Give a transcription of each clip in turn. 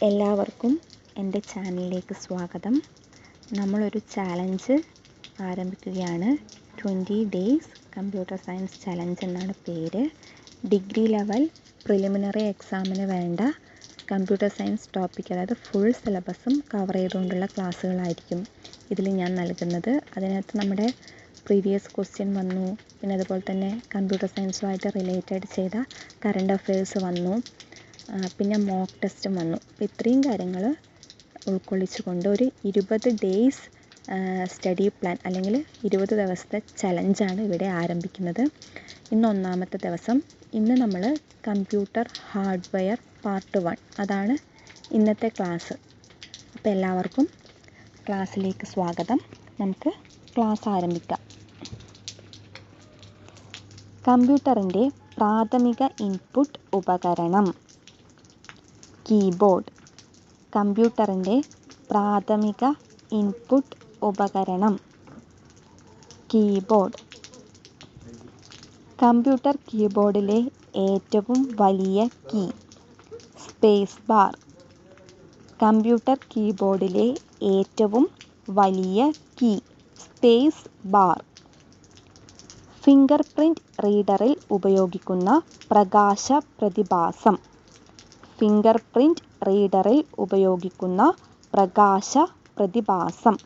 എല്ലാവർക്കും എൻ്റെ ചാനലിലേക്ക് സ്വാഗതം. നമ്മളൊരു ചാലഞ്ച് ആരംഭിക്കുകയാണ്. 20 ഡേയ്സ് കമ്പ്യൂട്ടർ സയൻസ് ചലഞ്ച് എന്നാണ് പേര്. ഡിഗ്രി ലെവൽ പ്രിലിമിനറി എക്സാമിന് വേണ്ട കമ്പ്യൂട്ടർ സയൻസ് ടോപ്പിക്, അതായത് ഫുൾ സിലബസും കവർ ചെയ്തുകൊണ്ടുള്ള ക്ലാസ്സുകളായിരിക്കും ഇതിൽ ഞാൻ നൽകുന്നത്. അതിനകത്ത് നമ്മുടെ പ്രീവിയസ് ക്വസ്റ്റ്യൻ വന്നു, പിന്നെ അതുപോലെ തന്നെ കമ്പ്യൂട്ടർ സയൻസുമായിട്ട് റിലേറ്റഡ് ചെയ്ത കറണ്ട് അഫയേഴ്സ് വന്നു, പിന്നെ മോക്ക് ടെസ്റ്റും വന്നു. അപ്പോൾ ഇത്രയും കാര്യങ്ങൾ ഉൾക്കൊള്ളിച്ചുകൊണ്ട് ഒരു 20 ഡേയ്സ് സ്റ്റഡി പ്ലാൻ അല്ലെങ്കിൽ 20 ദിവസത്തെ ചലഞ്ചാണ് ഇവിടെ ആരംഭിക്കുന്നത്. ഇന്ന് ഒന്നാമത്തെ ദിവസം. ഇന്ന് നമ്മൾ കമ്പ്യൂട്ടർ ഹാർഡ്വെയർ പാർട്ട് 1 അതാണ് ഇന്നത്തെ ക്ലാസ്. അപ്പോൾ എല്ലാവർക്കും ക്ലാസ്സിലേക്ക് സ്വാഗതം. നമുക്ക് ക്ലാസ് ആരംഭിക്കാം. കമ്പ്യൂട്ടറിൻ്റെ പ്രാഥമിക ഇൻപുട്ട് ഉപകരണം കീബോർഡ്. കമ്പ്യൂട്ടറിൻ്റെ പ്രാഥമിക ഇൻപുട്ട് ഉപകരണം കീബോർഡ്. കമ്പ്യൂട്ടർ കീബോർഡിലെ ഏറ്റവും വലിയ കീ സ്പേസ് ബാർ. കമ്പ്യൂട്ടർ കീബോർഡിലെ ഏറ്റവും വലിയ key space bar. Finger print റീഡറിൽ ഉപയോഗിക്കുന്ന പ്രകാശ പ്രതിഭാസം. ഫിംഗർ പ്രിൻ്റ് റീഡറിൽ ഉപയോഗിക്കുന്ന പ്രകാശ പ്രതിഭാസം.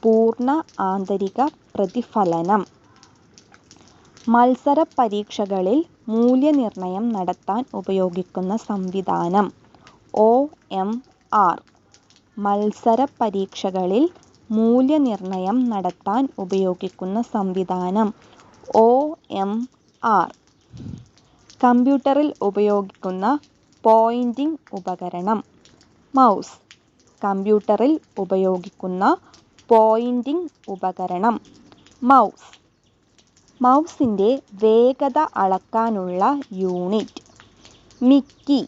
പൂർണ്ണ ആന്തരിക പ്രതിഫലനം. മത്സര പരീക്ഷകളിൽ മൂല്യനിർണ്ണയം നടത്താൻ ഉപയോഗിക്കുന്ന സംവിധാനം OMR. മത്സര പരീക്ഷകളിൽ മൂല്യനിർണ്ണയം നടത്താൻ ഉപയോഗിക്കുന്ന സംവിധാനം OMR. കമ്പ്യൂട്ടറിൽ ഉപയോഗിക്കുന്ന പോയിൻറിംഗ് ഉപകരണം മൗസ്. കമ്പ്യൂട്ടറിൽ ഉപയോഗിക്കുന്ന പോയിൻറിംഗ് ഉപകരണം മൗസ്. മൗസിൻ്റെ വേഗത അളക്കാനുള്ള യൂണിറ്റ് മിക്കി.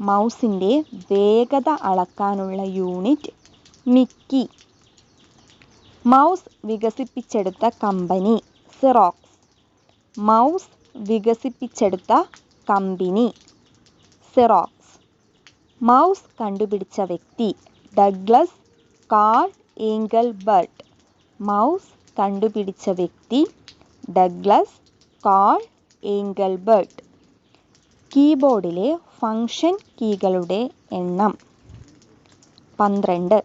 മൗസിൻ്റെ വേഗത അളക്കാനുള്ള യൂണിറ്റ് മിക്കി. മൗസ് വികസിപ്പിച്ചെടുത്ത കമ്പനി സിറോക്സ്. മൗസ് വികസിപ്പിച്ചെടുത്ത കമ്പനി സിറോക്സ്. മൗസ് കണ്ടുപിടിച്ച വ്യക്തി ഡഗ്ലസ് കാൾ ഏംഗൽബർട്ട്. മൗസ് കണ്ടുപിടിച്ച വ്യക്തി ഡഗ്ലസ് കാൾ ഏംഗൽബർട്ട്. കീബോർഡിലെ ഫംഗ്ഷൻ കീകളുടെ എണ്ണം 12.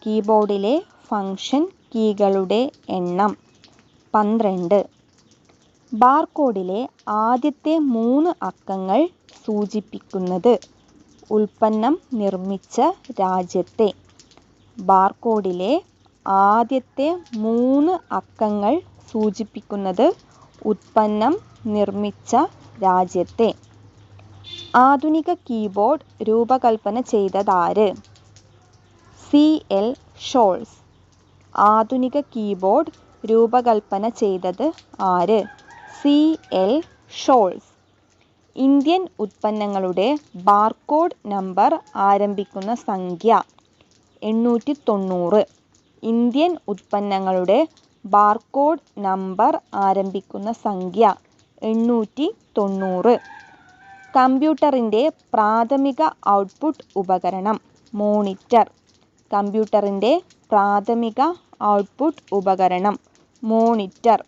കീബോർഡിലെ ഫംഗ്ഷൻ കീകളുടെ എണ്ണം 12. ബാർകോഡിലെ ആദ്യത്തെ 3 അക്കങ്ങൾ സൂചിപ്പിക്കുന്നത് ഉൽപ്പന്നം നിർമ്മിച്ച രാജ്യത്തെ. ബാർകോഡിലെ ആദ്യത്തെ 3 അക്കങ്ങൾ സൂചിപ്പിക്കുന്നത് ഉൽപ്പന്നം നിർമ്മിച്ച രാജ്യത്തെ. ആധുനിക കീബോർഡ് രൂപകൽപ്പന ചെയ്തതാര്? CL shawls. ആധുനിക കീബോർഡ് രൂപകൽപ്പന ചെയ്തത് ആര്? CL shawls. ഇന്ത്യൻ ഉൽപ്പന്നങ്ങളുടെ ബാർകോഡ് നമ്പർ ആരംഭിക്കുന്ന സംഖ്യ 890. ഇന്ത്യൻ ഉൽപ്പന്നങ്ങളുടെ ബാർകോഡ് നമ്പർ ആരംഭിക്കുന്ന സംഖ്യ 890. കമ്പ്യൂട്ടറിൻ്റെ പ്രാഥമിക ഔട്ട്പുട്ട് ഉപകരണം മോണിറ്റർ. കമ്പ്യൂട്ടറിൻ്റെ പ്രാഥമിക ഔട്ട്പുട്ട് ഉപകരണം മോണിറ്റർ.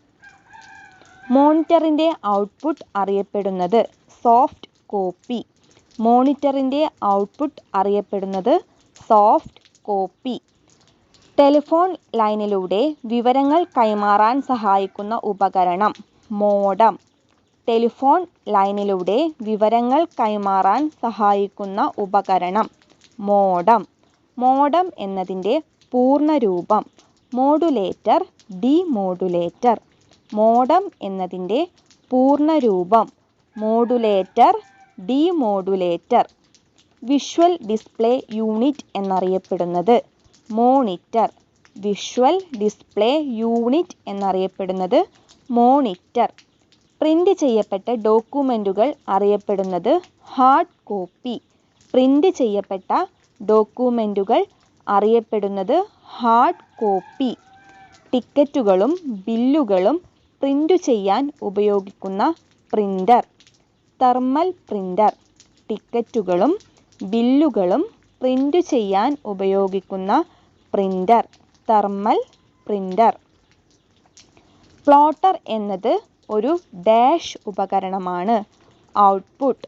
മോണിറ്ററിൻ്റെ ഔട്ട്പുട്ട് അറിയപ്പെടുന്നത് സോഫ്റ്റ് കോപ്പി. മോണിറ്ററിൻ്റെ ഔട്ട്പുട്ട് അറിയപ്പെടുന്നത് സോഫ്റ്റ് കോപ്പി. ടെലിഫോൺ ലൈനിലൂടെ വിവരങ്ങൾ കൈമാറാൻ സഹായിക്കുന്ന ഉപകരണം മോഡം. ടെലിഫോൺ ലൈനിലൂടെ വിവരങ്ങൾ കൈമാറാൻ സഹായിക്കുന്ന ഉപകരണം മോഡം. മോഡം എന്നതിൻ്റെ പൂർണ്ണരൂപം മോഡുലേറ്റർ ഡിമോഡുലേറ്റർ. മോഡം എന്നതിൻ്റെ പൂർണ്ണരൂപം modulator demodulator. Visual display unit എന്നറിയപ്പെടുന്നത് മോണിറ്റർ. വിഷ്വൽ ഡിസ്പ്ലേ യൂണിറ്റ് എന്നറിയപ്പെടുന്നത് മോണിറ്റർ. പ്രിൻ്റ് ചെയ്യപ്പെട്ട ഡോക്യുമെൻറ്റുകൾ അറിയപ്പെടുന്നത് ഹാർഡ് കോപ്പി. പ്രിൻ്റ് ചെയ്യപ്പെട്ട ഡോക്യുമെൻറ്റുകൾ അറിയപ്പെടുന്നത് ഹാർഡ് കോപ്പി. ടിക്കറ്റുകളും ബില്ലുകളും പ്രിൻ്റ് ചെയ്യാൻ ഉപയോഗിക്കുന്ന പ്രിൻ്റർ തെർമൽ പ്രിൻ്റർ. ടിക്കറ്റുകളും ബില്ലുകളും പ്രിൻ്റ് ചെയ്യാൻ ഉപയോഗിക്കുന്ന പ്രിൻ്റർ, തെർമൽ പ്രിൻ്റർ. പ്ലോട്ടർ എന്നത് ഒരു ഡാഷ് ഉപകരണമാണ്. ഔട്ട്പുട്ട്.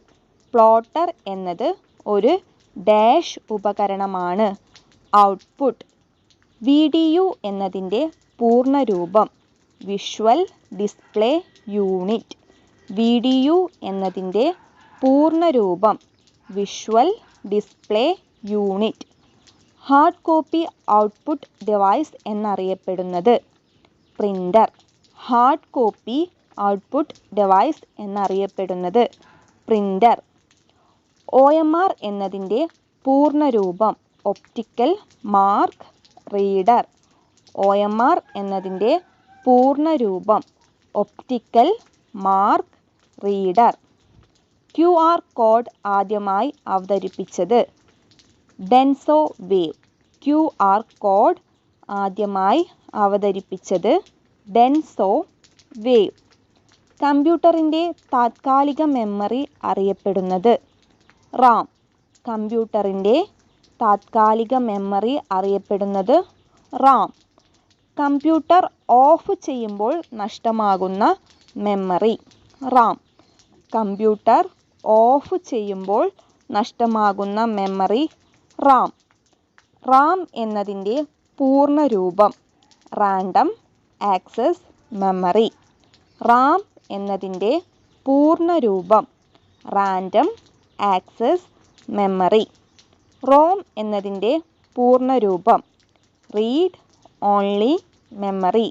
പ്ലോട്ടർ എന്നത് ഒരു ഡാഷ് ഉപകരണമാണ്. ഔട്ട്പുട്ട്. VDU എന്നതിൻ്റെ പൂർണ്ണരൂപം വിഷ്വൽ ഡിസ്പ്ലേ യൂണിറ്റ്. VDU എന്നതിൻ്റെ പൂർണ്ണരൂപം visual display unit. Hard copy output device എന്നറിയപ്പെടുന്നത് printer. Hard copy output device എന്നറിയപ്പെടുന്നത് പ്രിൻ്റർ. OMR എന്നതിൻ്റെ പൂർണ്ണരൂപം ഒപ്റ്റിക്കൽ മാർക്ക് റീഡർ. OMR എന്നതിൻ്റെ പൂർണ്ണരൂപം optical mark reader. QR code ആദ്യമായി അവതരിപ്പിച്ചത് ഡെൻസോ വേവ്. QR കോഡ് ആദ്യമായി അവതരിപ്പിച്ചത് ഡെൻസോ വേവ്. കമ്പ്യൂട്ടറിൻ്റെ താത്കാലിക മെമ്മറി അറിയപ്പെടുന്നത് റാം. കമ്പ്യൂട്ടറിൻ്റെ താത്കാലിക മെമ്മറി അറിയപ്പെടുന്നത് റാം. കമ്പ്യൂട്ടർ ഓഫ് ചെയ്യുമ്പോൾ നഷ്ടമാകുന്ന മെമ്മറി റാം. കമ്പ്യൂട്ടർ ഓഫ് ചെയ്യുമ്പോൾ നഷ്ടമാകുന്ന മെമ്മറി റാം. റാം എന്നതിൻ്റെ പൂർണ്ണരൂപം റാൻഡം ആക്സസ് മെമ്മറി. റാം എന്നതിൻ്റെ പൂർണ്ണരൂപം റാൻഡം ആക്സസ് മെമ്മറി. റോം എന്നതിൻ്റെ പൂർണ്ണരൂപം റീഡ് ഓൺലി മെമ്മറി.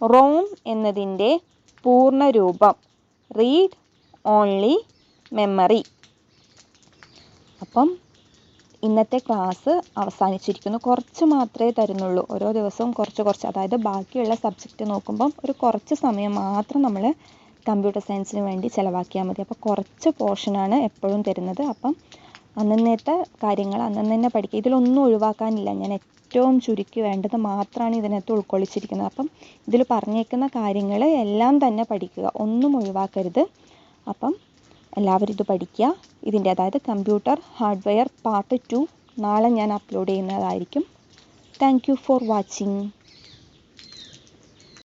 റോം എന്നതിൻ്റെ പൂർണ്ണരൂപം റീഡ് ഓൺലി മെമ്മറി. അപ്പം ഇന്നത്തെ ക്ലാസ് അവസാനിച്ചിരിക്കുന്നു. കുറച്ച് മാത്രമേ തരുന്നുള്ളൂ. ഓരോ ദിവസവും കുറച്ച് അതായത് ബാക്കിയുള്ള സബ്ജക്റ്റ് നോക്കുമ്പം ഒരു കുറച്ച് സമയം മാത്രം നമ്മൾ കമ്പ്യൂട്ടർ സയൻസിന് വേണ്ടി ചിലവാക്കിയാൽ മതി. അപ്പോൾ കുറച്ച് പോർഷനാണ് എപ്പോഴും തരുന്നത്. അപ്പം അന്നന്നത്തെ കാര്യങ്ങൾ അന്നന്ന് തന്നെ പഠിക്കുക. ഇതിലൊന്നും ഒഴിവാക്കാനില്ല. ഞാൻ ഏറ്റവും ചുരുക്കി വേണ്ടത് മാത്രമാണ് ഇതിനകത്ത് ഉൾക്കൊള്ളിച്ചിരിക്കുന്നത്. അപ്പം ഇതിൽ പറഞ്ഞേക്കുന്ന കാര്യങ്ങൾ എല്ലാം തന്നെ പഠിക്കുക, ഒന്നും ഒഴിവാക്കരുത്. അപ്പം എല്ലാവരും ഇത് പഠിക്കുക. ഇതിൻ്റെ അതായത് കമ്പ്യൂട്ടർ ഹാർഡ്വെയർ പാർട്ട് 2 നാളെ ഞാൻ അപ്ലോഡ് ചെയ്യുന്നതായിരിക്കും. Thank you for watching.